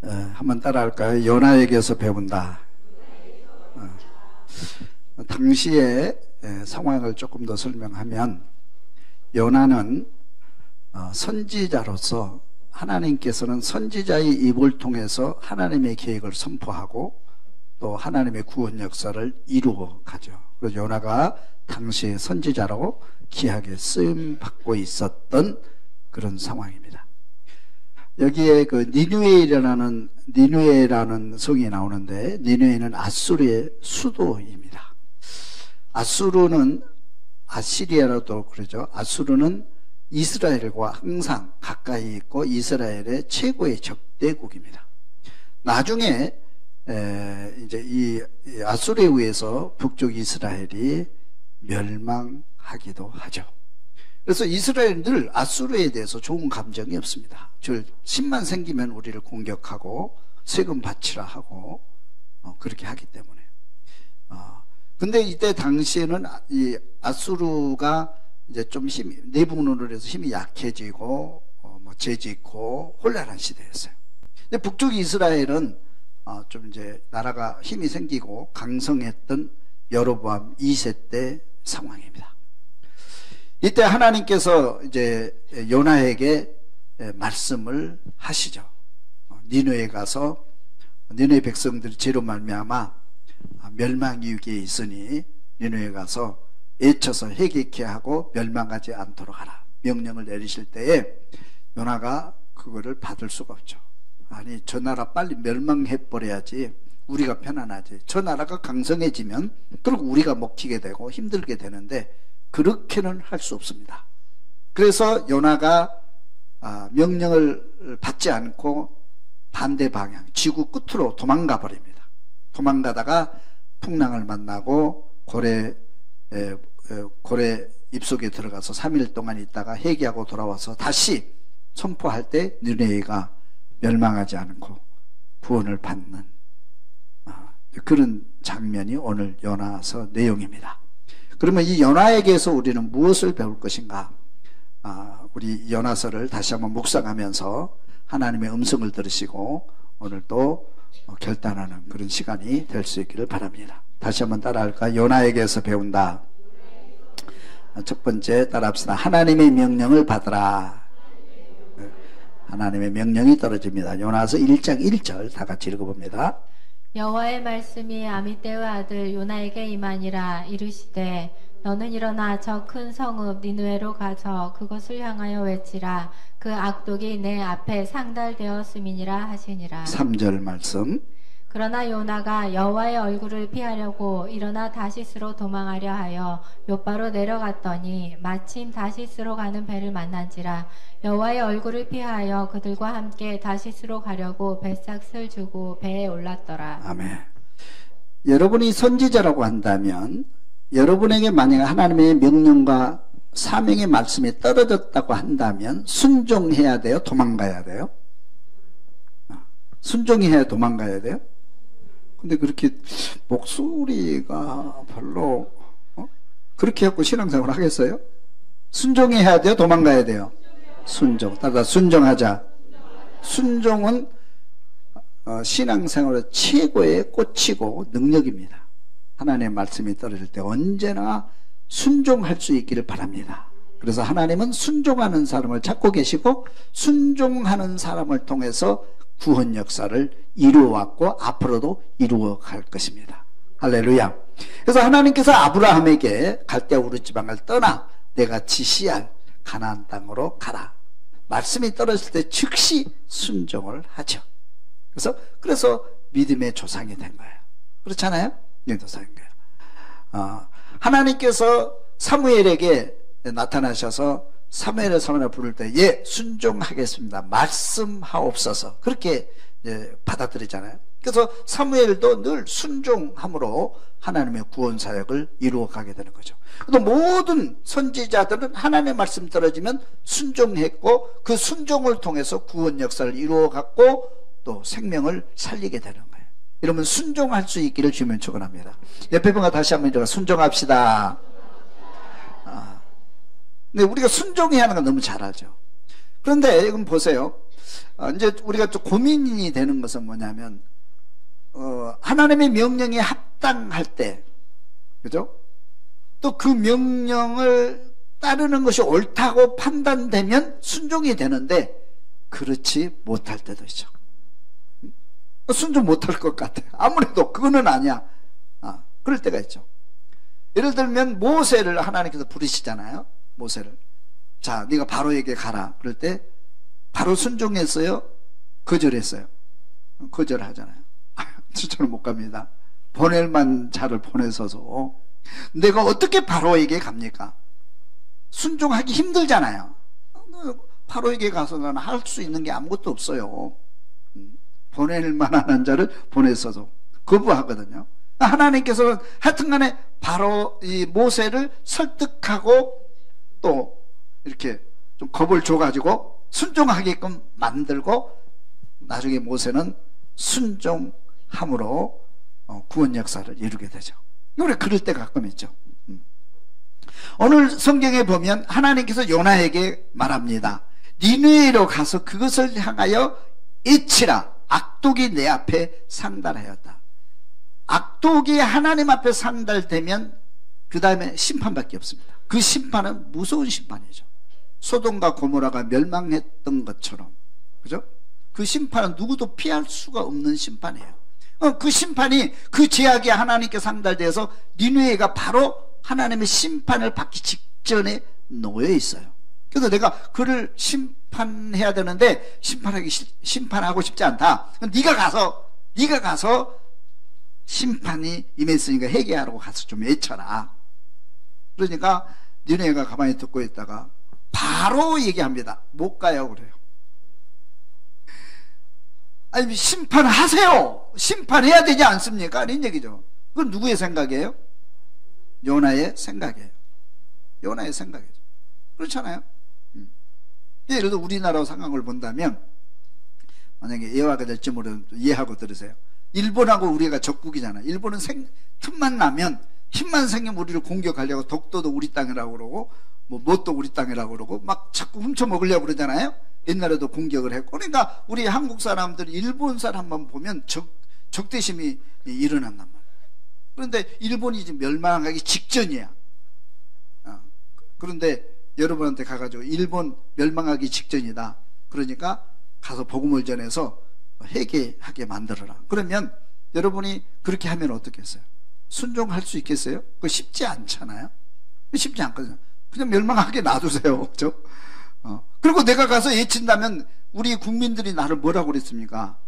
한번 따라할까요? 요나에게서 배운다. 당시의 상황을 조금 더 설명하면, 요나는 선지자로서 하나님께서는 선지자의 입을 통해서 하나님의 계획을 선포하고 또 하나님의 구원 역사를 이루어 가죠. 그래서 요나가 당시의 선지자로 귀하게 쓰임 받고 있었던 그런 상황입니다. 여기에 그 니누에라는 성이 나오는데, 니누에는 아수르의 수도입니다. 아수르는, 아시리아라도 그러죠. 아수르는 이스라엘과 항상 가까이 있고 이스라엘의 최고의 적대국입니다. 나중에 이제 이 아수르에 의해서 북쪽 이스라엘이 멸망하기도 하죠. 그래서 이스라엘은 늘 아수르에 대해서 좋은 감정이 없습니다. 즉 신만 생기면 우리를 공격하고 세금 바치라 하고 그렇게 하기 때문에. 근데 이때 당시에는 이 아수르가 이제 좀 힘이, 내분으로 해서 힘이 약해지고 재짓고 혼란한 시대였어요. 근데 북쪽 이스라엘은 좀 이제 나라가 힘이 생기고 강성했던 여로보암 2세 때 상황입니다. 이때 하나님께서 이제 요나에게 말씀을 하시죠. 니느웨에 가서 니느웨 백성들이 죄로 말미암아 멸망 위기에 있으니 니느웨에 가서 애쳐서 회개케 하고 멸망하지 않도록 하라. 명령을 내리실 때에 요나가 그거를 받을 수가 없죠. 아니, 저 나라 빨리 멸망해버려야지 우리가 편안하지. 저 나라가 강성해지면 그리고 우리가 먹히게 되고 힘들게 되는데 그렇게는 할 수 없습니다. 그래서 요나가 명령을 받지 않고 반대 방향, 지구 끝으로 도망가 버립니다. 도망가다가 풍랑을 만나고 고래 입속에 들어가서 3일 동안 있다가 회개하고 돌아와서 다시 선포할 때 니느웨가 멸망하지 않고 구원을 받는 그런 장면이 오늘 요나서 내용입니다. 그러면 이 요나에게서 우리는 무엇을 배울 것인가? 우리 요나서를 다시 한번 묵상하면서 하나님의 음성을 들으시고 오늘 또 결단하는 그런 시간이 될 수 있기를 바랍니다. 다시 한번 따라할까? 요나에게서 배운다. 첫 번째 따라합시다. 하나님의 명령을 받으라. 하나님의 명령이 떨어집니다. 요나서 1장 1절 다 같이 읽어봅니다. 여호와의 말씀이 아미떼의 아들 요나에게 임하니라. 이르시되 너는 일어나 저 큰 성읍 니느웨로 가서 그것을 향하여 외치라. 그 악독이 내 앞에 상달되었음이니라 하시니라. 3절 말씀. 그러나 요나가 여호와의 얼굴을 피하려고 일어나 다시스로 도망하려 하여 욥바로 내려갔더니 마침 다시스로 가는 배를 만난지라. 여호와의 얼굴을 피하여 그들과 함께 다시스로 가려고 뱃삭을 주고 배에 올랐더라. 아멘. 여러분이 선지자라고 한다면 여러분에게 만약 하나님의 명령과 사명의 말씀이 떨어졌다고 한다면 순종해야 돼요? 도망가야 돼요? 순종해야 도망가야 돼요? 근데 그렇게 목소리가 별로 그렇게 해갖고 신앙생활 하겠어요? 순종해야 돼요? 도망가야 돼요? 순종. 따라 순종하자. 순종은 신앙생활의 최고의 꽃이고 능력입니다. 하나님의 말씀이 떨어질 때 언제나 순종할 수 있기를 바랍니다. 그래서 하나님은 순종하는 사람을 찾고 계시고 순종하는 사람을 통해서 구원 역사를 이루어왔고 앞으로도 이루어갈 것입니다. 할렐루야. 그래서 하나님께서 아브라함에게 갈대아 우르 지방을 떠나 내가 지시할 가나안 땅으로 가라. 말씀이 떨어질 때 즉시 순종을 하죠. 그래서 믿음의 조상이 된 거예요. 그렇잖아요? 믿음의 조상인 거예요. 하나님께서 사무엘에게 나타나셔서 사무엘을 부를 때 예, 순종하겠습니다. 말씀하옵소서. 그렇게 받아들이잖아요. 그래서 사무엘도 늘 순종함으로 하나님의 구원 사역을 이루어가게 되는 거죠. 또 모든 선지자들은 하나님의 말씀 떨어지면 순종했고 그 순종을 통해서 구원 역사를 이루어갔고 또 생명을 살리게 되는 거예요. 이러면 순종할 수 있기를 주면 축원합니다. 옆에 분과 다시 한번 제가 순종합시다. 근데 우리가 순종해야 하는 건 너무 잘 알죠. 그런데 이건 보세요. 이제 우리가 좀 고민이 되는 것은 뭐냐면, 하나님의 명령에 합당할 때, 그죠? 또 그 명령을 따르는 것이 옳다고 판단되면 순종이 되는데, 그렇지 못할 때도 있죠. 순종 못할 것 같아. 아무래도 그거는 아니야. 그럴 때가 있죠. 예를 들면 모세를 하나님께서 부르시잖아요. 모세를. 자, 네가 바로에게 가라. 그럴 때 바로 순종했어요? 거절했어요? 거절하잖아요. 저는 못 갑니다. 보낼 만 자를 보내서서 내가 어떻게 바로에게 갑니까? 순종하기 힘들잖아요. 바로에게 가서 나는 할 수 있는 게 아무것도 없어요. 보낼 만한 자를 보내서도 거부하거든요. 하나님께서는 하여튼간에 바로 이 모세를 설득하고 또 이렇게 좀 겁을 줘가지고 순종하게끔 만들고 나중에 모세는 순종함으로 구원 역사를 이루게 되죠. 우리 그럴 때 가끔 있죠. 오늘 성경에 보면 하나님께서 요나에게 말합니다. 니느웨로 가서 그것을 향하여 외치라. 악독이 내 앞에 상달하였다. 악독이 하나님 앞에 상달되면 그 다음에 심판밖에 없습니다. 그 심판은 무서운 심판이죠. 소돔과 고모라가 멸망했던 것처럼, 그죠? 그 심판은 누구도 피할 수가 없는 심판이에요. 그 심판이, 그 제약이 하나님께 상달돼서 니느웨가 바로 하나님의 심판을 받기 직전에 놓여 있어요. 그래서 내가 그를 심판해야 되는데 심판하고 싶지 않다. 네가 가서 심판이 임했으니까 회개하라고 가서 좀 외쳐라. 그러니까 니네가 가만히 듣고 있다가 바로 얘기합니다. 못 가요 그래요. 아니 심판하세요. 심판해야 되지 않습니까? 이런 얘기죠. 그건 누구의 생각이에요? 요나의 생각이에요. 요나의 생각이죠. 그렇잖아요. 예를 들어 우리나라 상황을 본다면, 만약에 예화가 될지 모르는 이해하고 들으세요. 일본하고 우리가 적국이잖아요. 일본은 틈만 나면, 힘만 생기면 우리를 공격하려고 독도도 우리 땅이라고 그러고 뭐 뭣도 우리 땅이라고 그러고 막 자꾸 훔쳐먹으려고 그러잖아요. 옛날에도 공격을 했고. 그러니까 우리 한국 사람들이 일본 사람만 보면 적대심이 일어난단 말이에요. 그런데 일본이 지금 멸망하기 직전이야. 그런데 여러분한테 가가지고 일본 멸망하기 직전이다. 그러니까 가서 복음을 전해서 회개하게 만들어라. 그러면 여러분이 그렇게 하면 어떻겠어요? 순종할 수 있겠어요? 그거 쉽지 않잖아요. 쉽지 않거든요. 그냥 멸망하게 놔두세요. 그죠? 그리고 내가 가서 외친다면 우리 국민들이 나를 뭐라고 그랬습니까?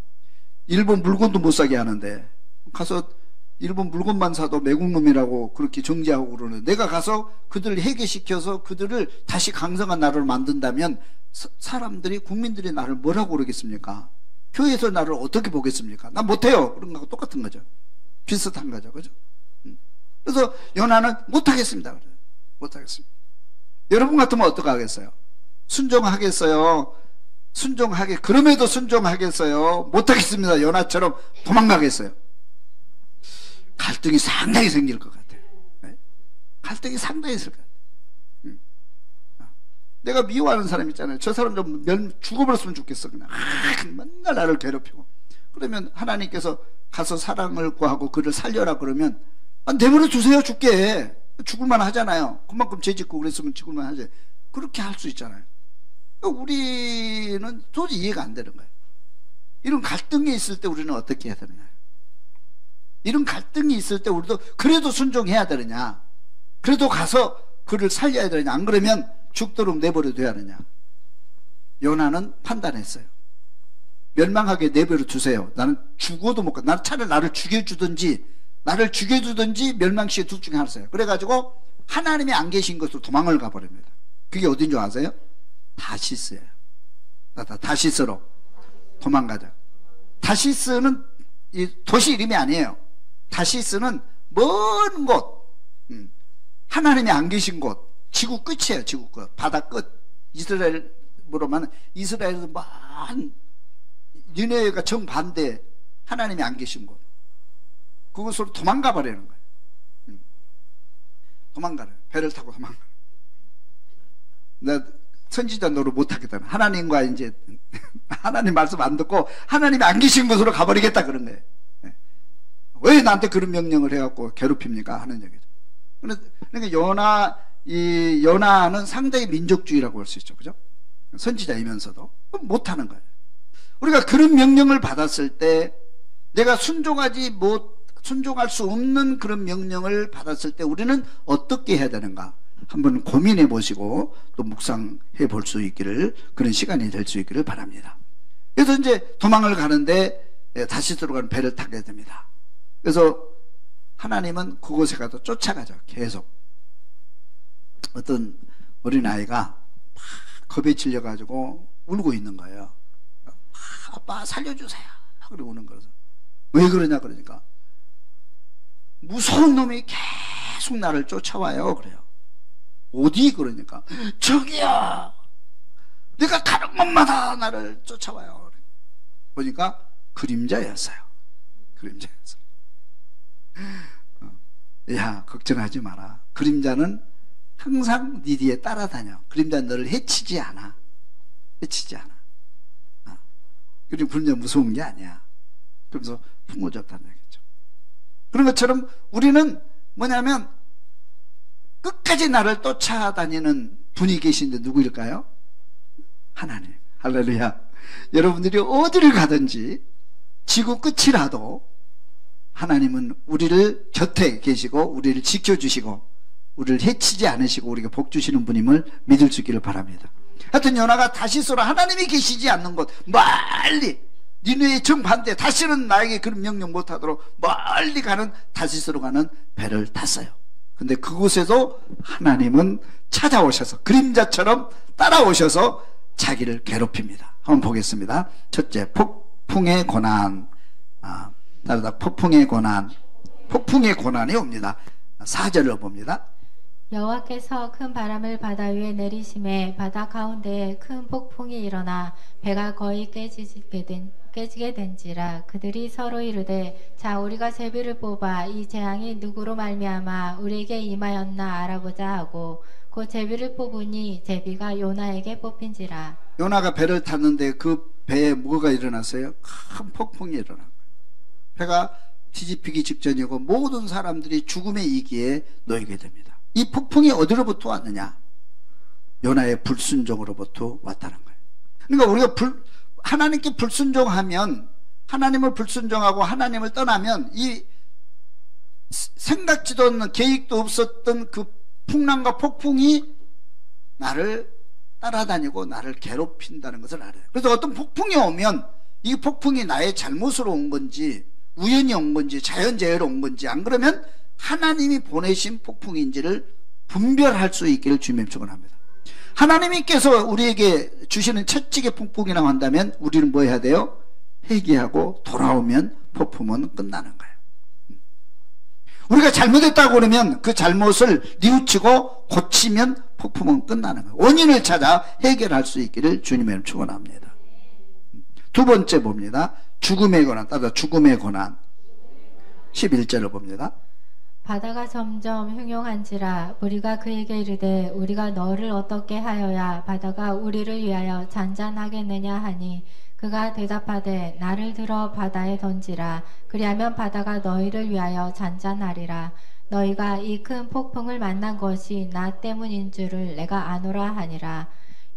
일본 물건도 못 사게 하는데 가서 일본 물건만 사도 매국놈이라고 그렇게 정죄하고 그러는데 내가 가서 그들을 해결시켜서 그들을 다시 강성한 나라로 만든다면 사람들이, 국민들이 나를 뭐라고 그러겠습니까? 교회에서 나를 어떻게 보겠습니까? 난 못해요. 그런 거하고 똑같은 거죠. 비슷한 거죠. 그죠? 그래서 요나는 못하겠습니다. 못하겠습니다. 여러분 같으면 어떻게 하겠어요? 순종하겠어요? 그럼에도 순종하겠어요? 못하겠습니다. 요나처럼 도망가겠어요? 갈등이 상당히 생길 것 같아요. 네? 갈등이 상당히 있을 것 같아요. 내가 미워하는 사람 있잖아요. 저 사람 좀 죽어버렸으면 좋겠어. 그냥 맨날 나를 괴롭히고. 그러면 하나님께서 가서 사랑을 구하고 그를 살려라 그러면 내버려 두세요. 죽게. 죽을만 하잖아요. 그만큼 죄짓고 그랬으면 죽을만 하지. 그렇게 할 수 있잖아요. 우리는 도저히 이해가 안 되는 거예요. 이런 갈등이 있을 때 우리는 어떻게 해야 되느냐. 이런 갈등이 있을 때 우리도 그래도 순종해야 되느냐, 그래도 가서 그를 살려야 되느냐, 안 그러면 죽도록 내버려 둬야 하느냐. 요나는 판단했어요. 멸망하게 내버려 두세요. 나는 죽어도 못 가. 나는 차라리 나를 죽여주든지 멸망시켜 둘 중에 하나였어요. 그래가지고 하나님이 안 계신 것으로 도망을 가버립니다. 그게 어딘 줄 아세요? 다시스예요. 다시스로 도망가자. 다시스는 이 도시 이름이 아니에요. 다시스는 먼 곳, 하나님이 안 계신 곳, 지구 끝이에요. 지구 끝, 바다 끝. 이스라엘으로만 이스라엘에서 먼 니네웨가 정반대, 하나님이 안 계신 곳, 그곳으로 도망가 버리는 거예요. 도망가요. 배를 타고 도망가요. 내가 선지자 노릇 못하겠다. 하나님과 이제 하나님 말씀 안 듣고 하나님이 안 계신 곳으로 가버리겠다 그런 거예요. 왜 나한테 그런 명령을 해갖고 괴롭힙니까 하는 얘기죠. 그러니까 요나는 상당히 민족주의라고 할 수 있죠. 그죠? 선지자이면서도 못하는 거예요. 우리가 그런 명령을 받았을 때 내가 순종할 수 없는 그런 명령을 받았을 때 우리는 어떻게 해야 되는가 한번 고민해 보시고 또 묵상해 볼 수 있기를, 그런 시간이 될 수 있기를 바랍니다. 그래서 이제 도망을 가는데 다시 들어가는 배를 타게 됩니다. 그래서 하나님은 그곳에 가서 쫓아가죠. 계속. 어떤 어린아이가 막 겁에 질려가지고 울고 있는 거예요. 아빠 살려주세요 그러고 우는 거라서. 왜 그러냐 그러니까 무서운 놈이 계속 나를 쫓아와요 그래요. 어디 그러니까 저기요, 내가 가는 곳마다 나를 쫓아와요. 보니까 그림자였어요. 그림자였어요. 야, 걱정하지 마라. 그림자는 항상 네 뒤에 따라다녀. 그림자는 너를 해치지 않아. 해치지 않아. 그리고 그림자 무서운 게 아니야. 그러면서 풍요적다는 얘기죠. 그런 것처럼 우리는 뭐냐면 끝까지 나를 쫓아다니는 분이 계신데 누구일까요? 하나님. 할렐루야. 여러분들이 어디를 가든지 지구 끝이라도 하나님은 우리를 곁에 계시고 우리를 지켜주시고 우리를 해치지 않으시고 우리에게 복 주시는 분임을 믿을 수 있기를 바랍니다. 하여튼 요나가 다시스로 하나님이 계시지 않는 곳 멀리 니느웨의 정반대, 다시는 나에게 그런 명령 못하도록 멀리 가는 다시스로 가는 배를 탔어요. 근데 그곳에도 하나님은 찾아오셔서 그림자처럼 따라오셔서 자기를 괴롭힙니다. 한번 보겠습니다. 첫째, 폭풍의 고난. 따르다 폭풍의 고난. 폭풍의 고난이 옵니다. 4절을 봅니다. 여호와께서 큰 바람을 바다 위에 내리심에 바다 가운데에 큰 폭풍이 일어나 배가 거의 깨지게 된지라. 그들이 서로 이르되 자 우리가 제비를 뽑아 이 재앙이 누구로 말미암아 우리에게 임하였나 알아보자 하고 그 제비를 뽑으니 제비가 요나에게 뽑힌지라. 요나가 배를 탔는데 그 배에 뭐가 일어났어요? 큰 폭풍이 일어난 거예요. 배가 뒤집히기 직전이고 모든 사람들이 죽음의 이기에 놓이게 됩니다. 이 폭풍이 어디로부터 왔느냐? 요나의 불순종으로부터 왔다는 거예요. 그러니까 우리가 하나님께 불순종하면, 하나님을 불순종하고 하나님을 떠나면 이 생각지도 않는 계획도 없었던 그 풍랑과 폭풍이 나를 따라다니고 나를 괴롭힌다는 것을 알아요. 그래서 어떤 폭풍이 오면 이 폭풍이 나의 잘못으로 온 건지 우연히 온 건지 자연재해로 온 건지 안 그러면 하나님이 보내신 폭풍인지를 분별할 수 있기를 주님의 축원합니다. 하나님께서 우리에게 주시는 채찍의 폭풍이라고 한다면 우리는 뭐 해야 돼요? 회개하고 돌아오면 폭풍은 끝나는 거예요. 우리가 잘못했다고 그러면 그 잘못을 뉘우치고 고치면 폭풍은 끝나는 거예요. 원인을 찾아 해결할 수 있기를 주님의 축원합니다. 두 번째 봅니다. 죽음의 고난. 따라 죽음의 고난. 11절을 봅니다. 바다가 점점 흉용한지라 우리가 그에게 이르되 우리가 너를 어떻게 하여야 바다가 우리를 위하여 잔잔하겠느냐 하니 그가 대답하되 나를 들어 바다에 던지라. 그리하면 바다가 너희를 위하여 잔잔하리라. 너희가 이 큰 폭풍을 만난 것이 나 때문인 줄을 내가 아노라 하니라.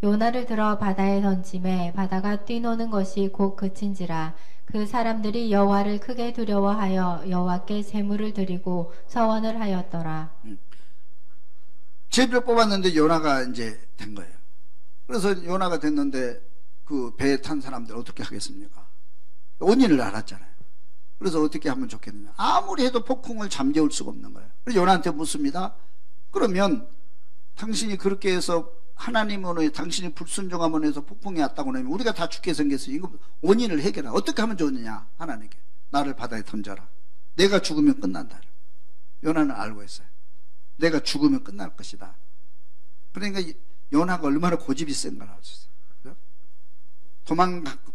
요나를 들어 바다에 던짐에 바다가 뛰노는 것이 곧 그친지라. 그 사람들이 여호와를 크게 두려워하여 여호와께 제물을 드리고 서원을 하였더라. 제비를 뽑았는데 요나가 이제 된 거예요. 그래서 요나가 됐는데 그 배에 탄 사람들 어떻게 하겠습니까? 원인을 알았잖아요. 그래서 어떻게 하면 좋겠느냐? 아무리 해도 폭풍을 잠재울 수가 없는 거예요. 그래서 요나한테 묻습니다. 그러면 당신이 그렇게 해서 하나님으로 당신이 불순종함으로 해서 폭풍이 왔다고 하면 우리가 다 죽게 생겼어요. 이거 원인을 해결하라. 어떻게 하면 좋느냐? 하나님께 나를 바다에 던져라. 내가 죽으면 끝난다. 요나는 알고 있어요. 내가 죽으면 끝날 것이다. 그러니까 요나가 얼마나 고집이 센가 알았어요.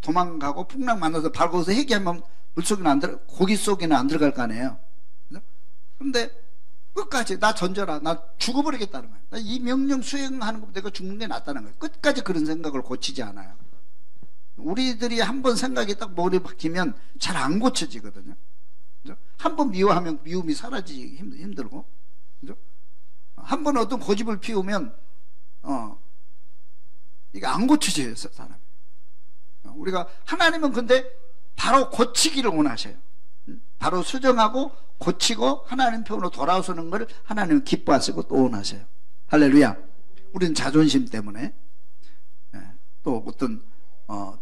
도망가고 풍랑 만나서 발고서 회개하면 물속에는 안 들어, 고기 속에는 안 들어갈 거 아니에요. 그런데 끝까지 나 던져라. 나 죽어버리겠다는 거예요. 이 명령 수행하는 것보다 내가 죽는 게 낫다는 거예요. 끝까지 그런 생각을 고치지 않아요. 우리들이 한번 생각이 딱 머리에 박히면 잘 안 고쳐지거든요. 한번 미워하면 미움이 사라지기 힘들고, 한번 어떤 고집을 피우면 이게 안 고쳐져요, 사람이. 우리가 하나님은 근데 바로 고치기를 원하셔요. 바로 수정하고 고치고 하나님 편으로 돌아서는 걸 하나님은 기뻐하시고 또 원하셔요. 할렐루야. 우리는 자존심 때문에 또 어떤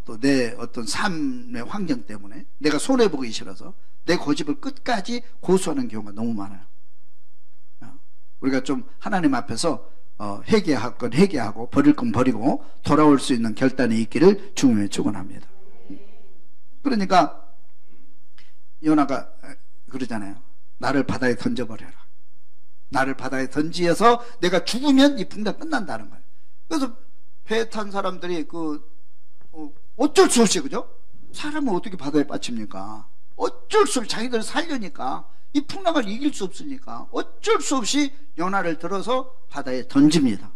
또 내 어떤 삶의 환경 때문에 내가 손해보기 싫어서 내 고집을 끝까지 고수하는 경우가 너무 많아요. 우리가 좀 하나님 앞에서 회개할 건 회개하고 버릴 건 버리고 돌아올 수 있는 결단이 있기를 주님의 축원합니다. 그러니까 요나가 그러잖아요. 나를 바다에 던져버려라. 나를 바다에 던지어서 내가 죽으면 이 풍랑 끝난다는 거예요. 그래서 배 탄 사람들이 어쩔 수 없이, 그죠? 사람은 어떻게 바다에 빠집니까? 어쩔 수 없이 자기들을 살려니까, 이 풍랑을 이길 수 없으니까 어쩔 수 없이 요나를 들어서 바다에 던집니다.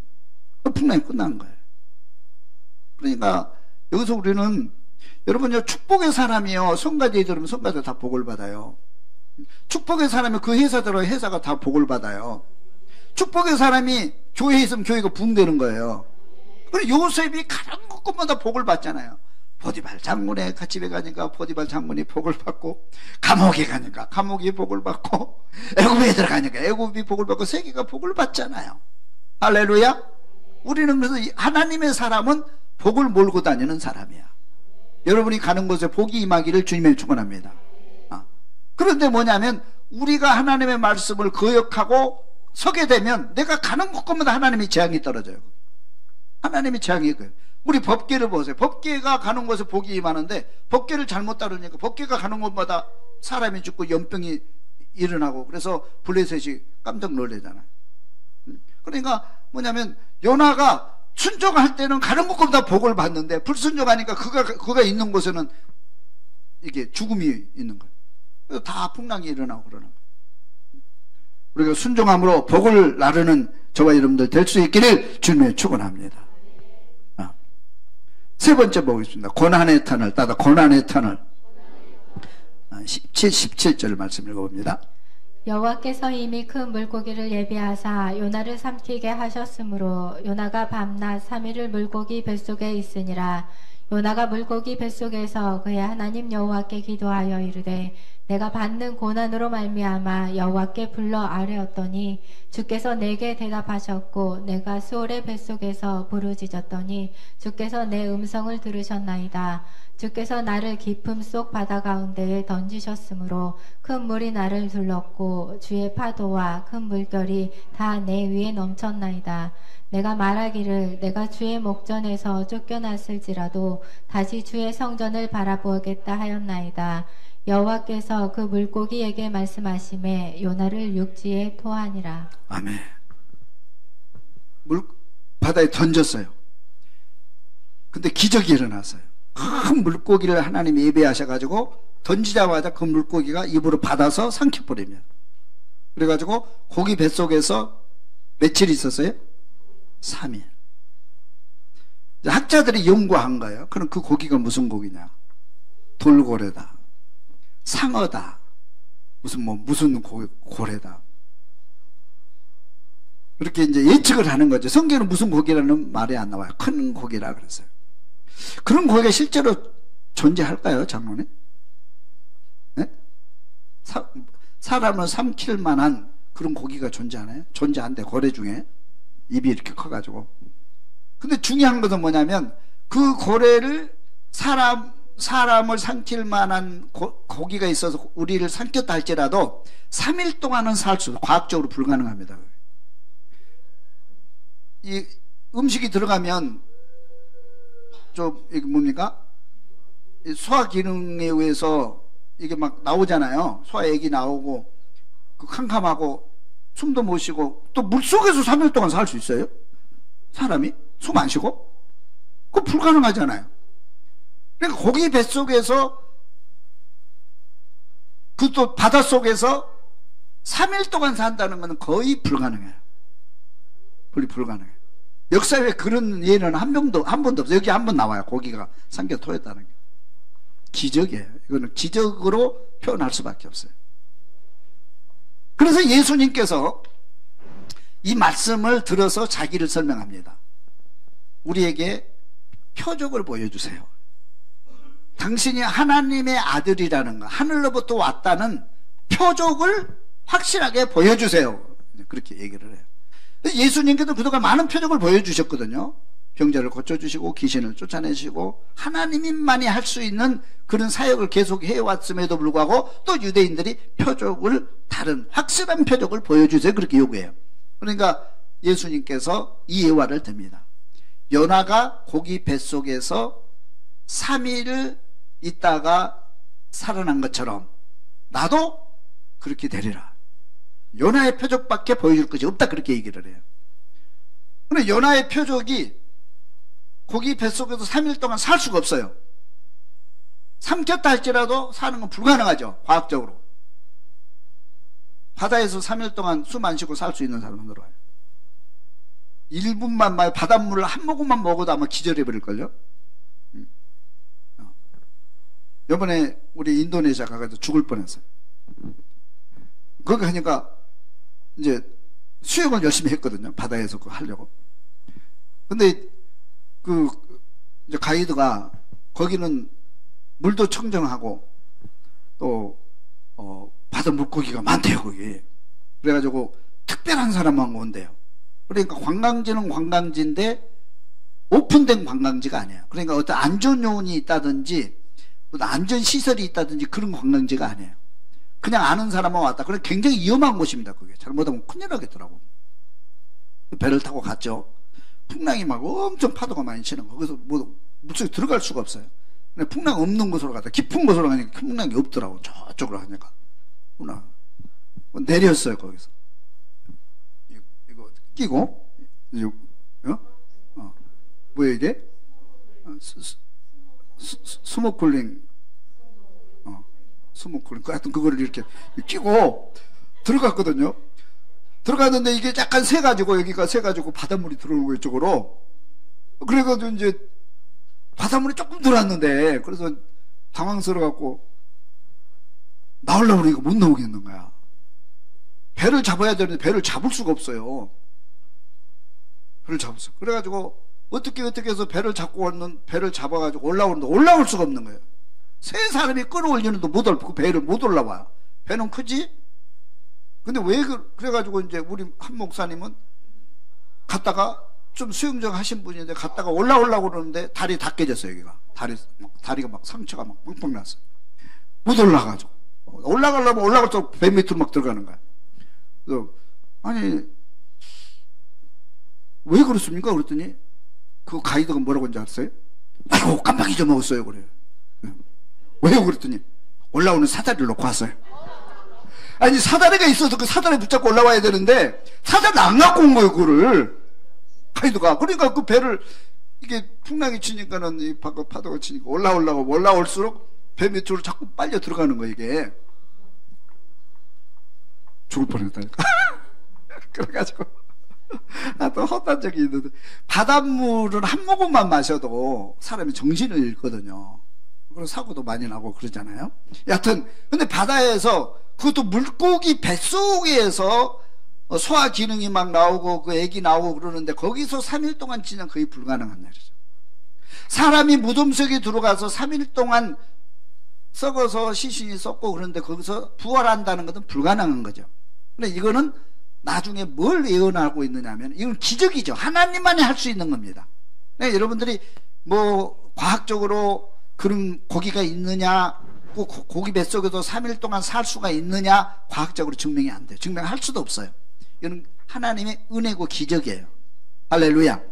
풍랑이 끝나는 거예요. 그러니까 여기서 우리는, 여러분요, 축복의 사람이요, 성가대에 들으면 성가대 다 복을 받아요. 축복의 사람이 그 회사 들어 회사가 다 복을 받아요. 축복의 사람이 교회에 있으면 교회가 붕되는 거예요. 그리고 요셉이 가는 곳마다 복을 받잖아요. 보디발 장군의 집에 가니까 보디발 장군이 복을 받고, 감옥에 가니까 감옥이 복을 받고, 애굽에 들어가니까 애굽이 복을 받고, 세계가 복을 받잖아요. 할렐루야. 우리는 그래서 하나님의 사람은 복을 몰고 다니는 사람이야. 여러분이 가는 곳에 복이 임하기를 주님의 축원합니다. 그런데 뭐냐면, 우리가 하나님의 말씀을 거역하고 서게 되면 내가 가는 곳마다 하나님의 재앙이 떨어져요. 하나님의 재앙이 그거예요. 우리 법궤를 보세요. 법궤가 가는 곳에 복이 임하는데 법궤를 잘못 따르니까 법궤가 가는 곳마다 사람이 죽고 연병이 일어나고, 그래서 블레셋이 깜짝 놀래잖아요. 그러니까 뭐냐면, 요나가 순종할 때는 가는 곳마다 복을 받는데 불순종하니까 그가 있는 곳에는 이게 죽음이 있는 거예요. 그래서 다 풍랑이 일어나고 그러는 거예요. 우리가 순종함으로 복을 나르는 저와 여러분들 될 수 있기를 주님의 축원합니다. 세 번째 보겠습니다. 고난의 터널, 따다 고난의 터널. 17절 말씀 읽어봅니다. 여호와께서 이미 큰 물고기를 예비하사 요나를 삼키게 하셨으므로 요나가 밤낮 3일을 물고기 뱃속에 있으니라. 요나가 물고기 뱃속에서 그의 하나님 여호와께 기도하여 이르되, 내가 받는 고난으로 말미암아 여호와께 불러 아뢰었더니 주께서 내게 대답하셨고, 내가 수올의 뱃속에서 부르짖었더니 주께서 내 음성을 들으셨나이다. 주께서 나를 깊음 속 바다 가운데에 던지셨으므로 큰 물이 나를 둘렀고 주의 파도와 큰 물결이 다 내 위에 넘쳤나이다. 내가 말하기를, 내가 주의 목전에서 쫓겨났을지라도 다시 주의 성전을 바라보겠다 하였나이다. 여호와께서 그 물고기에게 말씀하시매 요나를 육지에 토하니라. 아멘. 바다에 던졌어요. 근데 기적이 일어났어요. 큰 물고기를 하나님이 예배하셔가지고 던지자마자 그 물고기가 입으로 받아서 삼켜버리면, 그래가지고 고기 뱃속에서 며칠 있었어요? 3일. 학자들이 연구한 거예요. 그럼 그 고기가 무슨 고기냐? 돌고래다, 상어다, 무슨 고래다, 이렇게 이제 예측을 하는 거죠. 성경에는 무슨 고기라는 말이 안 나와요. 큰 고기라 그랬어요. 그런 고기가 실제로 존재할까요, 장로님? 네? 사람을 삼킬 만한 그런 고기가 존재하나요? 존재한대, 고래 중에. 입이 이렇게 커가지고. 근데 중요한 것은 뭐냐면, 그 고래를 사람을 삼킬 만한 고기가 있어서 우리를 삼켰다 할지라도 3일 동안은 살 수, 과학적으로 불가능합니다. 이 음식이 들어가면 좀 이게 뭡니까? 소화 기능에 의해서 이게 막 나오잖아요. 소화액이 나오고 그 캄캄하고 숨도 못 쉬고, 또 물속에서 3일 동안 살 수 있어요? 사람이 숨 안 쉬고? 그거 불가능하잖아요. 그러니까 고기 뱃속에서, 그 또 바닷속에서 3일 동안 산다는 것은 거의 불가능해요. 거의 불가능해요. 역사에 그런 예는 한 번도 없어요. 여기 한 번 나와요. 고기가 삼켜 토했다는 게. 기적이에요. 이거는 기적으로 표현할 수밖에 없어요. 그래서 예수님께서 이 말씀을 들어서 자기를 설명합니다. 우리에게 표적을 보여주세요. 당신이 하나님의 아들이라는 거, 하늘로부터 왔다는 표적을 확실하게 보여주세요. 그렇게 얘기를 해요. 예수님께서 그동안 많은 표적을 보여주셨거든요. 병자를 고쳐주시고 귀신을 쫓아내시고 하나님만이 할 수 있는 그런 사역을 계속 해왔음에도 불구하고 또 유대인들이 표적을, 다른 확실한 표적을 보여주세요. 그렇게 요구해요. 그러니까 예수님께서 이 예화를 듭니다. 요나가 고기 뱃속에서 3일 있다가 살아난 것처럼 나도 그렇게 되리라. 요나의 표적밖에 보여줄 것이 없다. 그렇게 얘기를 해요. 그런데 요나의 표적이 고기 뱃속에서 3일 동안 살 수가 없어요. 삼켰다 할지라도 사는 건 불가능하죠. 과학적으로. 바다에서 3일 동안 숨 안 쉬고 살 수 있는 사람은 들어와요. 1분만 바닷물을 한 모금만 먹어도 아마 기절해버릴걸요. 이번에 우리 인도네시아 가가지고 죽을 뻔했어요. 거기 하니까 이제 수영을 열심히 했거든요. 바다에서 그거 하려고. 근데 이제 가이드가 거기는 물도 청정하고 또 바다 물고기가 많대요. 거기. 그래가지고 특별한 사람만 온대요. 그러니까 관광지는 관광지인데 오픈된 관광지가 아니에요. 그러니까 어떤 안전요원이 있다든지 안전시설이 있다든지 그런 관광지가 아니에요. 그냥 아는 사람만 왔다. 그래 굉장히 위험한 곳입니다. 그게 잘못하면 큰일 나겠더라고. 배를 타고 갔죠. 풍랑이 막 엄청 파도가 많이 치는 거. 거기서 뭐 물속에 들어갈 수가 없어요. 근데 풍랑 없는 곳으로 갔다. 깊은 곳으로 가니까 큰 풍랑이 없더라고. 저쪽으로 하니까. 내렸어요. 거기서. 이거 끼고 뭐야 이게? 스모클링. 스모클링. 하여튼 그거를 이렇게 끼고 들어갔거든요. 들어갔는데 이게 약간 새가지고 여기가 새가지고 바닷물이 들어오는 거 이쪽으로. 그래가지고 이제 바닷물이 조금 들어왔는데 그래서 당황스러워갖고 나오려고 그러니까 못 나오겠는 거야. 배를 잡아야 되는데 배를 잡을 수가 없어요. 배를 잡았어. 그래가지고 어떻게 해서 배를 잡아가지고 올라오는데 올라올 수가 없는 거예요. 세 사람이 끌어올리는데 그 배를 못 올라와요. 배는 크지? 근데 왜 그래가지고 이제 우리 한 목사님은 갔다가 좀 수영장 하신 분인데 갔다가 올라오려고 그러는데 다리 다 깨졌어요. 여기가 다리가 막 상처가 막 뻥뻥 났어요. 못 올라가지고 올라가려면 올라갈수록 배 밑으로 막 들어가는 거야. 그래서 아니 왜 그렇습니까? 그랬더니 그 가이드가 뭐라고 한지 아세요? 아이고 깜빡 잊어먹었어요. 그래요. 왜요? 그랬더니 올라오는 사다리를 놓고 왔어요. 아니 사다리가 있어서 그 사다리 붙잡고 올라와야 되는데 사다리를 안 갖고 온 거예요. 그거를 가이드가. 그러니까 그 배를 이게 풍랑이 치니까는 이 파도가 치니까 올라올수록 배 밑으로 자꾸 빨려 들어가는 거예요. 이게 죽을 뻔했다니까. 그래가지고 또 헛단 적이 있는데 바닷물은 한 모금만 마셔도 사람이 정신을 잃거든요. 그런 사고도 많이 나고 그러잖아요. 여하튼 근데 바다에서 그것도 물고기 뱃속에서 소화 기능이 막 나오고 그 애기 나오고 그러는데 거기서 3일 동안 지면 거의 불가능한 일이죠. 사람이 무덤 속에 들어가서 3일 동안 썩어서 시신이 썩고 그러는데 거기서 부활한다는 것은 불가능한 거죠. 근데 이거는 나중에 뭘 예언하고 있느냐 하면 이건 기적이죠. 하나님만이 할 수 있는 겁니다. 네, 여러분들이 뭐 과학적으로 그런 고기가 있느냐, 고기 뱃속에도 3일 동안 살 수가 있느냐, 과학적으로 증명이 안 돼요. 증명할 수도 없어요. 이건 하나님의 은혜고 기적이에요. 할렐루야.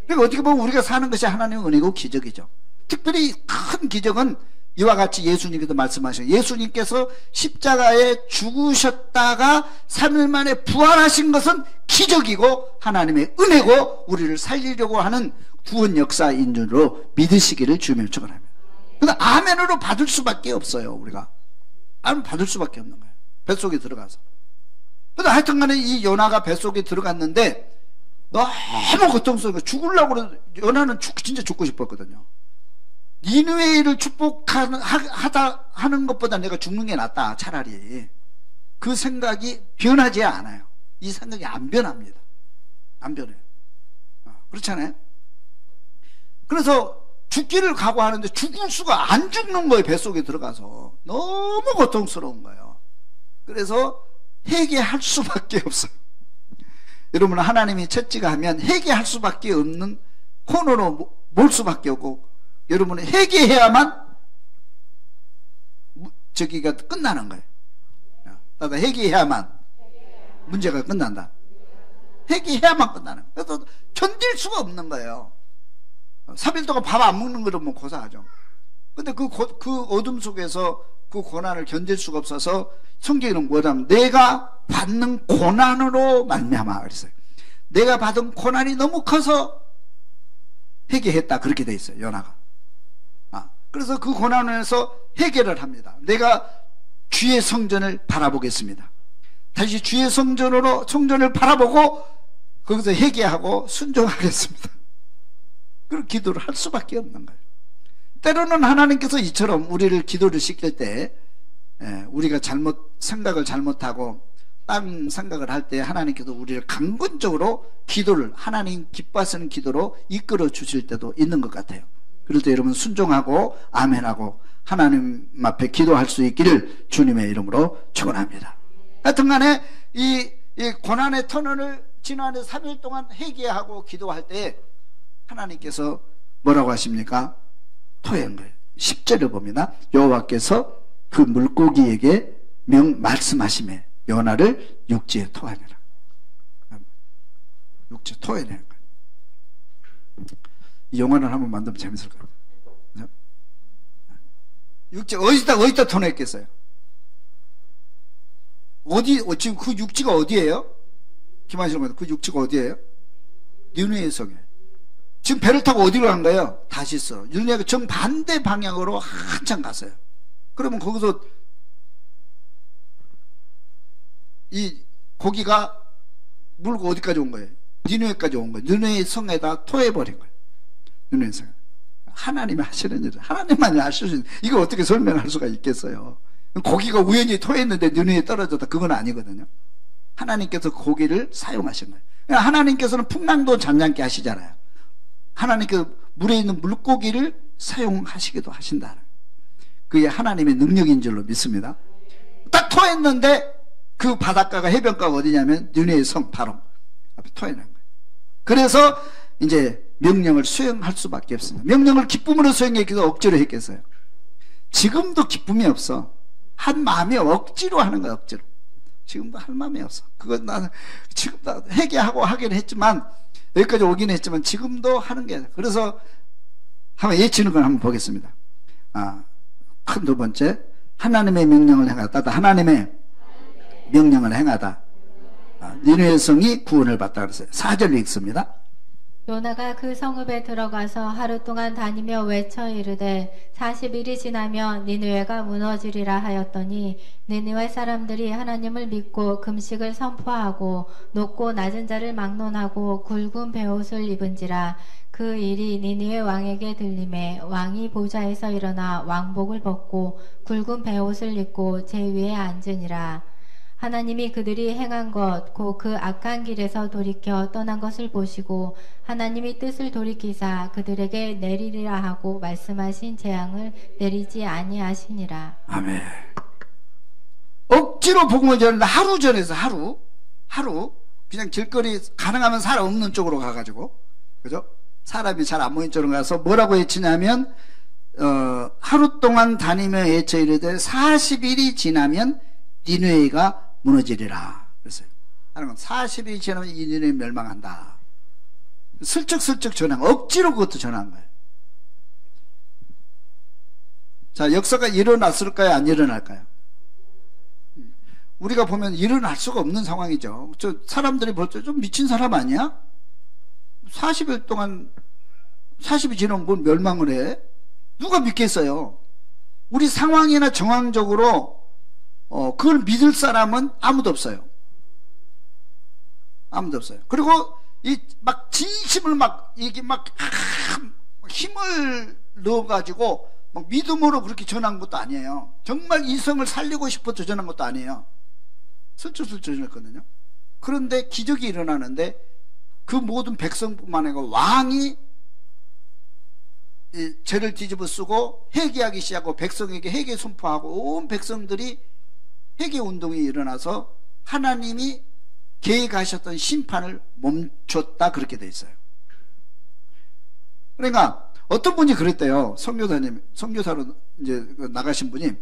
그러니까 어떻게 보면 우리가 사는 것이 하나님의 은혜고 기적이죠. 특별히 큰 기적은 이와 같이 예수님께서 말씀하신 예수님께서 십자가에 죽으셨다가 3일 만에 부활하신 것은 기적이고 하나님의 은혜고 우리를 살리려고 하는 구원 역사인 줄로 믿으시기를 주님의 축원합니다. 근데 아멘으로 받을 수밖에 없어요. 우리가 아멘 받을 수밖에 없는 거예요. 뱃속에 들어가서 근데 하여튼 간에 이 요나가 뱃속에 들어갔는데 너무 고통스러워 죽으려고 그래. 요나는 진짜 죽고 싶었거든요. 니느웨를 축복하는 것보다 내가 죽는 게 낫다 차라리. 그 생각이 변하지 않아요. 이 생각이 안 변합니다. 안 변해요. 그렇잖아요. 그래서 죽기를 각오하는데 죽을 수가 안 죽는 거예요. 뱃속에 들어가서 너무 고통스러운 거예요. 그래서 회개할 수밖에 없어요. 여러분, 하나님이 채찍을 하면 회개할 수밖에 없는 코너로 몰 수밖에 없고, 여러분은 회개해야만 저기가 끝나는 거예요. 따라 회개해야만 문제가 끝난다. 회개해야만 끝나는 거예요. 그래서 견딜 수가 없는 거예요. 3일 동안 밥 안 먹는 거는 뭐 고사하죠. 근데 그 어둠 속에서 그 고난을 견딜 수가 없어서 성경에는 뭐냐면 내가 받는 고난으로 말미암아 그랬어요. 내가 받은 고난이 너무 커서 회개했다 그렇게 돼 있어요. 요나가. 그래서 그 고난에서 회개를 합니다. 내가 주의 성전을 바라보겠습니다. 다시 주의 성전을 바라보고 거기서 회개하고 순종하겠습니다. 그런 기도를 할 수밖에 없는 거예요. 때로는 하나님께서 이처럼 우리를 기도를 시킬 때 우리가 생각을 잘못하고 딴 생각을 할 때 하나님께서 우리를 강건적으로 기도를 하나님 기뻐하시는 기도로 이끌어 주실 때도 있는 것 같아요. 그럴 때 여러분 순종하고 아멘하고 하나님 앞에 기도할 수 있기를 주님의 이름으로 축원합니다. 하여튼 간에 이 고난의 터널을 지난 3일 동안 회개하고 기도할 때 하나님께서 뭐라고 하십니까? 토한 거예요. 10절을 봅니다. 여호와께서 그 물고기에게 말씀하시매 요나를 육지에 토하니라. 육지에 토해내는 거예요. 이 영화를 한번 만들면 재밌을 것 같아요. 육지 어디다 토냈겠어요? 지금 그 육지가 어디예요? 김하실 겁니다. 그 육지가 어디예요? 니느웨 성에. 지금 배를 타고 어디로 간 거예요? 다시스로. 니느웨가 정반대 방향으로 한참 갔어요. 그러면 거기서 이 고기가 물고 어디까지 온 거예요? 니느웨까지 온 거예요. 니느웨 성에다 토해버린 거예요. 니느웨 성. 하나님이 하시는 일을 하나님만이 하실 수 있는, 이걸 어떻게 설명할 수가 있겠어요? 고기가 우연히 토했는데 니느웨에 떨어졌다, 그건 아니거든요. 하나님께서 고기를 사용하신 거예요. 하나님께서는 풍랑도 잠잠케 하시잖아요. 하나님께서 물에 있는 물고기를 사용하시기도 하신다. 그게 하나님의 능력인 줄로 믿습니다. 딱 토했는데 그 바닷가가 해변가가 어디냐면 니느웨 성 바로 앞에 토해낸 거예요. 그래서 이제 명령을 수행할 수밖에 없습니다. 명령을 기쁨으로 수행했겠어, 억지로 했겠어요? 지금도 기쁨이 없어. 한 마음이 억지로 하는 거야, 억지로. 지금도 할 마음이 없어. 그건 나는 지금도 회개하고 하긴 했지만, 여기까지 오긴 했지만 지금도 하는 게. 그래서 한번 예치는 걸 한번 보겠습니다. 큰 두 번째, 하나님의 명령을 행하다. 하나님의 명령을 행하다. 니느웨 성이 구원을 받다 그랬어요. 4절 읽습니다. 요나가 그 성읍에 들어가서 하루 동안 다니며 외쳐 이르되 40일이 지나면 니느웨가 무너지리라 하였더니 니느웨 사람들이 하나님을 믿고 금식을 선포하고 높고 낮은 자를 막론하고 굵은 베옷을 입은지라. 그 일이 니느웨 왕에게 들림에 왕이 보좌에서 일어나 왕복을 벗고 굵은 베옷을 입고 제 위에 앉으니라. 하나님이 그들이 행한 것 곧 그 악한 길에서 돌이켜 떠난 것을 보시고 하나님이 뜻을 돌이키사 그들에게 내리리라 하고 말씀하신 재앙을 내리지 아니하시니라. 아멘. 억지로 복음을 전했는데 하루 전에서 하루 그냥 길거리 가능하면 사람 없는 쪽으로 가가지고, 그죠? 사람이 잘 안 모인 쪽으로 가서 뭐라고 외치냐면 하루 동안 다니며 외쳐 이르되 40일이 지나면 니느웨가 무너지리라 그랬어요. 하는 건 40일이 지나면 이 니느웨 멸망한다. 슬쩍슬쩍 전한, 억지로 그것도 전한 거예요. 자, 역사가 일어났을까요? 안 일어날까요? 우리가 보면 일어날 수가 없는 상황이죠. 사람들이 볼 때 좀 미친 사람 아니야? 40일 동안 40일 지나면 뭘 멸망을 해? 누가 믿겠어요? 우리 상황이나 정황적으로 그걸 믿을 사람은 아무도 없어요. 아무도 없어요. 그리고 이 막 진심을 막 이게 막 힘을 넣어가지고 막 믿음으로 그렇게 전한 것도 아니에요. 정말 이성을 살리고 싶어서 전한 것도 아니에요. 슬쩍슬쩍 전했거든요. 그런데 기적이 일어나는데 그 모든 백성뿐만 아니라 왕이 죄를 뒤집어 쓰고 회개하기 시작하고 백성에게 회개 선포하고 온 백성들이 회개 운동이 일어나서 하나님이 계획하셨던 심판을 멈췄다, 그렇게 돼 있어요. 그러니까 어떤 분이 그랬대요. 선교사로 이제 나가신 분이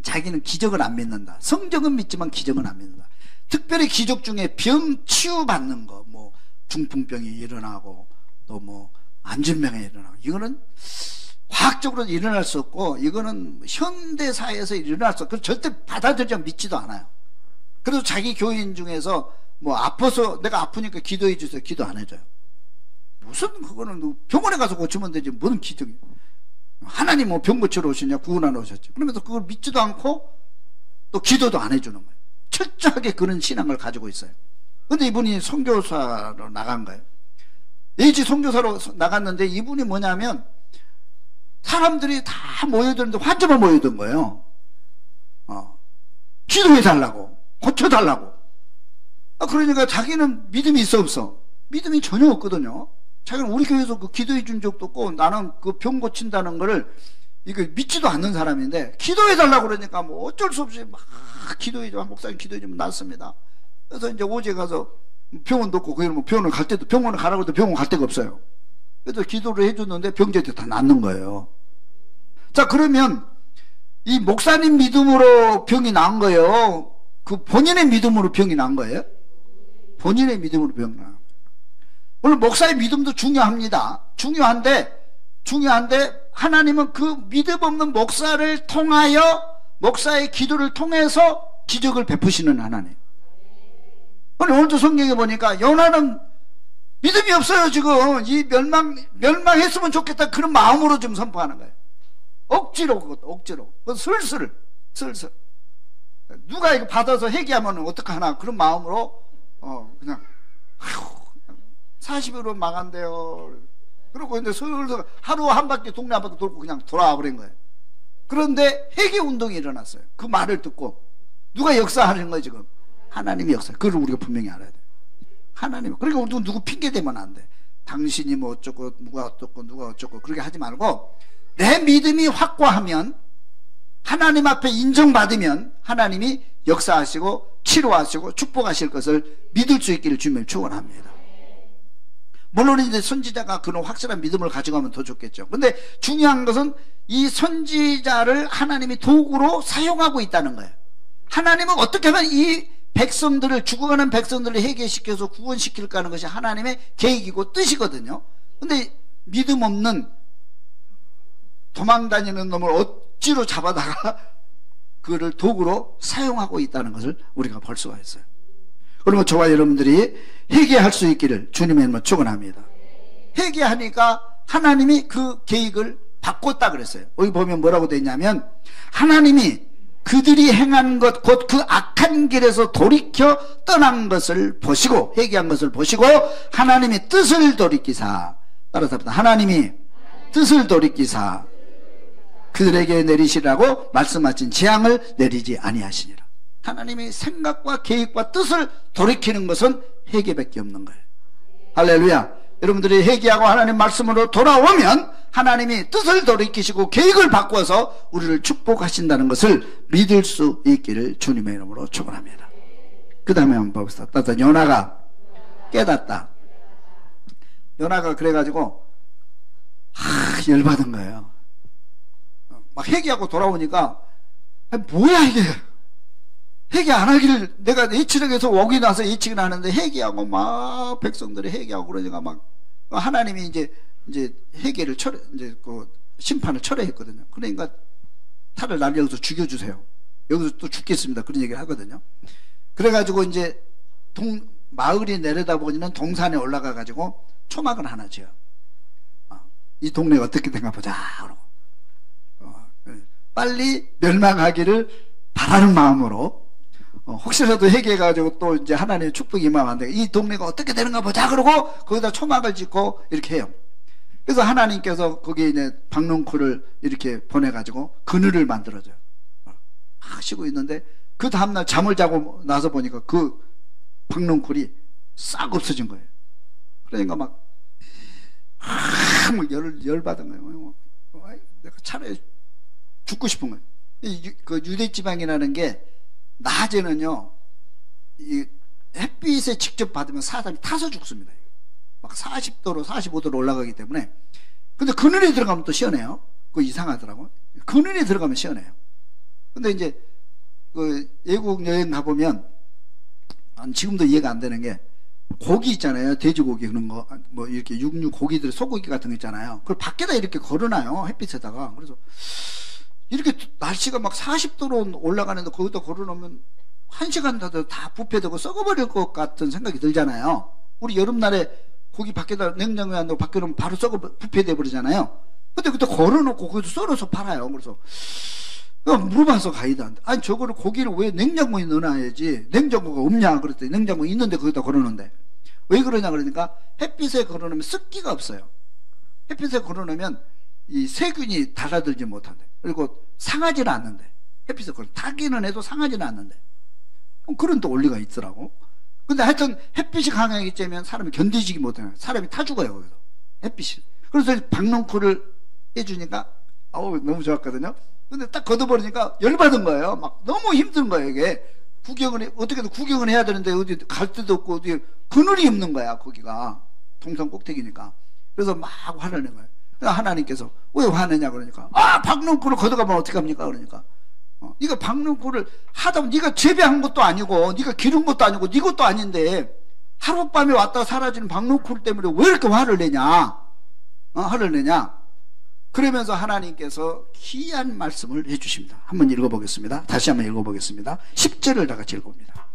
자기는 기적을 안 믿는다. 성경은 믿지만 기적은 안 믿는다. 특별히 기적 중에 병 치유받는 거, 뭐 중풍병이 일어나고 또 뭐 안진병이 일어나고, 이거는 과학적으로 일어날 수 없고 이거는 현대사회에서 일어날 수 없고 절대 받아들이지 믿지도 않아요. 그래서 자기 교인 중에서 뭐 아파서 내가 아프니까 기도해 주세요, 기도 안 해줘요. 무슨 그거는 병원에 가서 고치면 되지 무슨 기적이. 하나님 뭐 병 고치러 오시냐, 구원하러 오셨지. 그러면서 그걸 믿지도 않고 또 기도도 안 해주는 거예요. 철저하게 그런 신앙을 가지고 있어요. 근데 이분이 선교사로 나간 거예요. A지 선교사로 나갔는데 이분이 뭐냐면 사람들이 다 모여드는데 환자만 모여든 거예요. 기도해 달라고, 고쳐 달라고. 그러니까 자기는 믿음이 있어 없어? 믿음이 전혀 없거든요. 자기는 우리 교회에서 그 기도해 준 적도 없고, 나는 그 병 고친다는 거를 이거 믿지도 않는 사람인데 기도해 달라고 그러니까 뭐 어쩔 수 없이 막 기도해 줘, 목사님 기도해 주면 낫습니다. 그래서 이제 오제 가서 병원도 없고, 그러면 병원을 갈 때도, 병원을 가라고 해도 병원 갈 데가 없어요. 그래서 기도를 해줬는데 병자들이 다 낫는 거예요. 자, 그러면 이 목사님 믿음으로 병이 난 거예요? 그 본인의 믿음으로 병이 난 거예요? 본인의 믿음으로 병이 난 거예요. 물론 목사의 믿음도 중요합니다. 중요한데 하나님은 그 믿음 없는 목사를 통하여, 목사의 기도를 통해서 기적을 베푸시는 하나님. 오늘도 성경에 보니까 요나는 믿음이 없어요. 지금 이 멸망했으면 좋겠다, 그런 마음으로 지금 선포하는 거예요. 억지로, 그것도 억지로, 슬슬 누가 이거 받아서 회개하면 어떡하나, 그런 마음으로 그냥 40일로 망한대요. 그러고 이제 슬슬 하루 한 바퀴 동네 한 바퀴 돌고 그냥 돌아와 버린 거예요. 그런데 회개 운동이 일어났어요. 그 말을 듣고. 누가 역사하는 거예요 지금? 하나님이 역사. 그걸 우리가 분명히 알아야 돼. 하나님. 그러니까 우리도 누구 핑계 대면 안 돼. 당신이 뭐 어쩌고 누가 어쩌고 그렇게 하지 말고, 내 믿음이 확고하면, 하나님 앞에 인정받으면 하나님이 역사하시고 치료하시고 축복하실 것을 믿을 수 있기를 주님을 축원합니다. 물론 이제 선지자가 그런 확실한 믿음을 가지고 가면 더 좋겠죠. 근데 중요한 것은 이 선지자를 하나님이 도구로 사용하고 있다는 거예요. 하나님은 어떻게 하면 이 백성들을, 죽어가는 백성들을 회개시켜서 구원시킬까 하는 것이 하나님의 계획이고 뜻이거든요. 근데 믿음 없는 도망다니는 놈을 억지로 잡아다가 그를 도구로 사용하고 있다는 것을 우리가 볼 수가 있어요. 그러면 저와 여러분들이 회개할 수 있기를 주님의 이름으로 축원합니다. 회개하니까 하나님이 그 계획을 바꿨다 그랬어요. 여기 보면 뭐라고 되어 있냐면, 하나님이 그들이 행한 것, 곧 그 악한 길에서 돌이켜 떠난 것을 보시고, 회개한 것을 보시고 하나님이 뜻을 돌이키사, 따라서 합니다. 하나님이 뜻을 돌이키사 그들에게 내리시라고 말씀하신 재앙을 내리지 아니하시니라. 하나님의 생각과 계획과 뜻을 돌이키는 것은 회개밖에 없는 거예요. 할렐루야. 여러분들이 회개하고 하나님 말씀으로 돌아오면 하나님이 뜻을 돌이키시고 계획을 바꿔서 우리를 축복하신다는 것을 믿을 수 있기를 주님의 이름으로 축원합니다. 그 다음에 한번 봅시다. 따뜻한 요나가 깨닫다. 요나가 그래가지고 열받은 거예요. 막 회개하고 돌아오니까, 뭐야 이게, 회개 안 하기를, 내가 예치력에서 오기 나서 예측을 하는데 회개하고 막 백성들이 회개하고 그러니까 막 하나님이 이제 회개를 이제 그 심판을 철회했거든요. 그러니까 탈을 날 여기서 죽여주세요. 여기서 또 죽겠습니다. 그런 얘기를 하거든요. 그래가지고 이제 마을이 내려다보니는 동산에 올라가가지고 초막을 하나 지어요. 이 동네가 어떻게 된가 보자. 빨리 멸망하기를 바라는 마음으로 혹시라도 회개해가지고 또 이제 하나님의 축복이 임하면 안 돼. 이 동네가 어떻게 되는가 보자. 그러고 거기다 초막을 짓고 이렇게 해요. 그래서 하나님께서 거기에 이제 박농쿨을 이렇게 보내가지고 그늘을 만들어줘요. 쉬고 있는데 그 다음날 잠을 자고 나서 보니까 그 박농쿨이 싹 없어진 거예요. 그러니까 막 열받은 거예요. 내가 차라리 죽고 싶은 거예요. 그 유대 지방이라는 게 낮에는요, 이 햇빛에 직접 받으면 사람이 타서 죽습니다. 막 40도로 45도로 올라가기 때문에. 근데 그늘에 들어가면 또 시원해요. 그거 이상하더라고. 그늘에 들어가면 시원해요. 근데 이제 그 외국 여행 가보면 지금도 이해가 안 되는 게, 고기 있잖아요. 돼지고기 그런 거, 뭐 이렇게 육류 고기들, 소고기 같은 거 있잖아요. 그걸 밖에다 이렇게 걸어놔요. 햇빛에다가. 그래서 이렇게 날씨가 막 40도로 올라가는데 거기다 걸어놓으면 1시간 다 부패되고 썩어버릴 것 같은 생각이 들잖아요. 우리 여름날에 고기 밖에다 냉장고에 안 넣고 밖에 놓으면 바로 부패돼 버리잖아요. 근데 그때 걸어놓고 거기서 썰어서 팔아요. 그래서 물어봐서 가이드한테, 아니 저거를 고기를 왜 냉장고에 넣어놔야지, 냉장고가 없냐 그랬더니 냉장고에 있는데 거기다 걸어놓는데. 왜 그러냐 그러니까 햇빛에 걸어놓으면 습기가 없어요. 햇빛에 걸어놓으면 이 세균이 달아들지 못한대. 그리고 상하지는 않는데, 햇빛에 걸어 타기는 해도 상하지는 않는데. 그런 또 원리가 있더라고. 근데 하여튼 햇빛이 강하게 쬐면 사람이 견디지기 못해요. 사람이 타 죽어요 거기서, 햇빛이. 그래서 박농쿨을 해주니까 너무 좋았거든요. 근데 딱 걷어버리니까 열받은 거예요. 막 너무 힘든 거예요 이게. 어떻게든 구경을 해야 되는데 어디 갈 데도 없고 어디 그늘이 없는 거야 거기가. 동산 꼭대기니까. 그래서 막 화를 낸 거예요. 그래서 하나님께서 왜 화내냐 그러니까, 박농쿨을 걷어가면 어떡합니까 그러니까, 네가 박농쿨을 하다 보면 네가 재배한 것도 아니고 네가 기른 것도 아니고 네 것도 아닌데 하룻밤에 왔다 사라지는 박농쿨 때문에 왜 이렇게 화를 내냐, 화를 내냐. 그러면서 하나님께서 희한 말씀을 해주십니다. 한번 읽어보겠습니다. 다시 한번 읽어보겠습니다. 10절을 다 같이 읽어봅니다.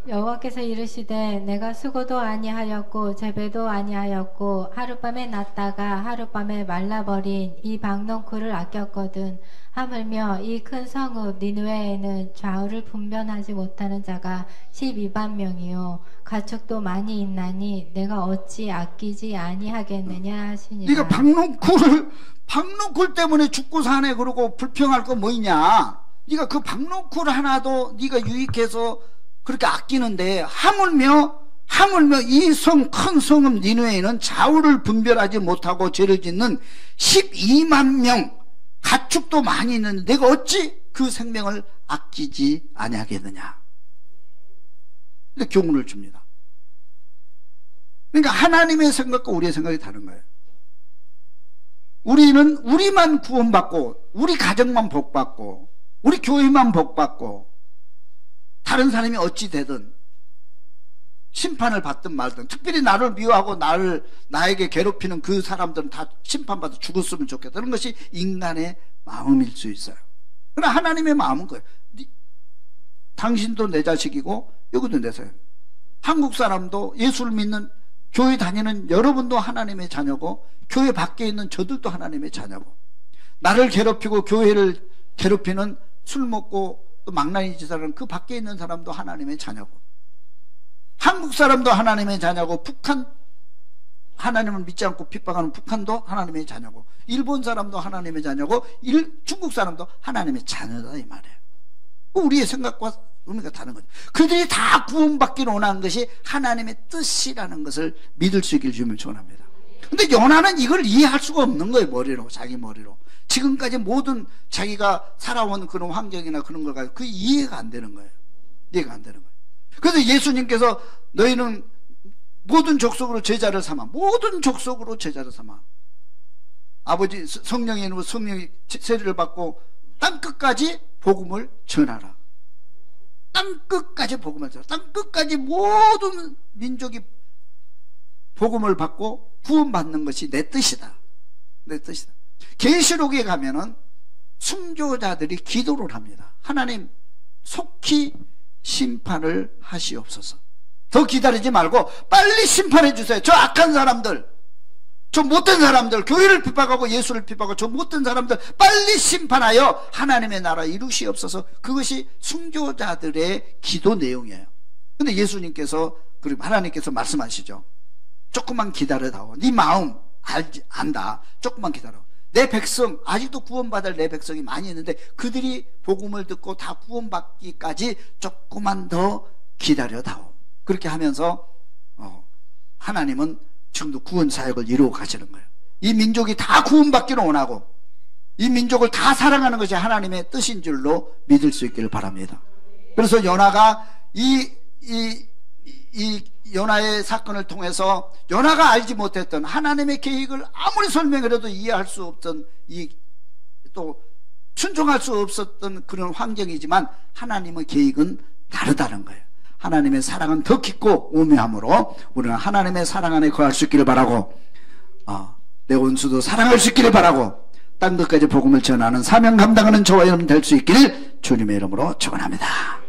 여호와께서 이르시되 내가 수고도 아니하였고 재배도 아니하였고 하룻밤에 났다가 하룻밤에 말라버린 이 박농쿨을 아꼈거든. 하물며 이 큰 성읍 니느웨에는 좌우를 분별하지 못하는 자가 12만 명이요 가축도 많이 있나니 내가 어찌 아끼지 아니하겠느냐 하시니라. 네가 박농쿨 때문에 죽고 사네 그러고 불평할 거 뭐 있냐. 네가 그 박농쿨 하나도 네가 유익해서 그렇게 아끼는데, 하물며 이 큰 성읍 니느웨에는 좌우를 분별하지 못하고 죄를 짓는 12만 명 가축도 많이 있는데 내가 어찌 그 생명을 아끼지 아니하겠느냐. 근데 교훈을 줍니다. 그러니까 하나님의 생각과 우리의 생각이 다른 거예요. 우리는 우리만 구원받고 우리 가정만 복받고 우리 교회만 복받고 다른 사람이 어찌 되든 심판을 받든 말든, 특별히 나를 미워하고 나에게 괴롭히는 그 사람들은 다 심판받아 죽었으면 좋겠다. 그런 것이 인간의 마음일 수 있어요. 그러나 하나님의 마음은 거예요. 당신도 내 자식이고 여기도 내 자식. 한국 사람도 예수를 믿는 교회 다니는 여러분도 하나님의 자녀고 교회 밖에 있는 저들도 하나님의 자녀고, 나를 괴롭히고 교회를 괴롭히는 술 먹고 또 망나니 짓하는 그 밖에 있는 사람도 하나님의 자녀고, 한국 사람도 하나님의 자녀고, 북한 하나님을 믿지 않고 핍박하는 북한도 하나님의 자녀고, 일본 사람도 하나님의 자녀고, 중국 사람도 하나님의 자녀다 이 말이에요. 우리의 생각과 의미가 다른 거죠. 그들이 다 구원받기로 원하는 것이 하나님의 뜻이라는 것을 믿을 수 있기를 주님을 축원합니다. 근데 요나는 이걸 이해할 수가 없는 거예요. 머리로, 자기 머리로. 지금까지 모든 자기가 살아온 그런 환경이나 그런 걸 가지고 그 이해가 안 되는 거예요. 이해가 안 되는 거예요. 그래서 예수님께서 너희는 모든 족속으로 제자를 삼아, 모든 족속으로 제자를 삼아, 아버지 성령의 이름으로 성령이 세례를 받고 땅끝까지 복음을 전하라. 땅끝까지 복음을 전하라. 땅끝까지 모든 민족이 복음을 받고 구원받는 것이 내 뜻이다. 내 뜻이다. 계시록에 가면은 순교자들이 기도를 합니다. 하나님 속히 심판을 하시옵소서. 더 기다리지 말고 빨리 심판해 주세요. 저 악한 사람들, 저 못된 사람들, 교회를 핍박하고 예수를 핍박하고 저 못된 사람들 빨리 심판하여 하나님의 나라 이루시옵소서. 그것이 순교자들의 기도 내용이에요. 근데 예수님께서, 그리고 하나님께서 말씀하시죠. 조금만 기다려다오. 네 마음 안다. 조금만 기다려. 내 백성, 아직도 구원받을 내 백성이 많이 있는데 그들이 복음을 듣고 다 구원받기까지 조금만 더 기다려다오. 그렇게 하면서 하나님은 지금도 구원 사역을 이루어 가시는 거예요. 이 민족이 다 구원받기를 원하고 이 민족을 다 사랑하는 것이 하나님의 뜻인 줄로 믿을 수 있기를 바랍니다. 그래서 요나가 이 요나의 사건을 통해서 요나가 알지 못했던 하나님의 계획을 아무리 설명해도 이해할 수 없던, 또 순종할 수 없었던 그런 환경이지만 하나님의 계획은 다르다는 거예요. 하나님의 사랑은 더 깊고 오묘함으로 우리는 하나님의 사랑 안에 거할 수 있기를 바라고, 내 원수도 사랑할 수 있기를 바라고, 땅 끝까지 복음을 전하는 사명 감당하는 저와 여러분 될 수 있기를 주님의 이름으로 축원합니다.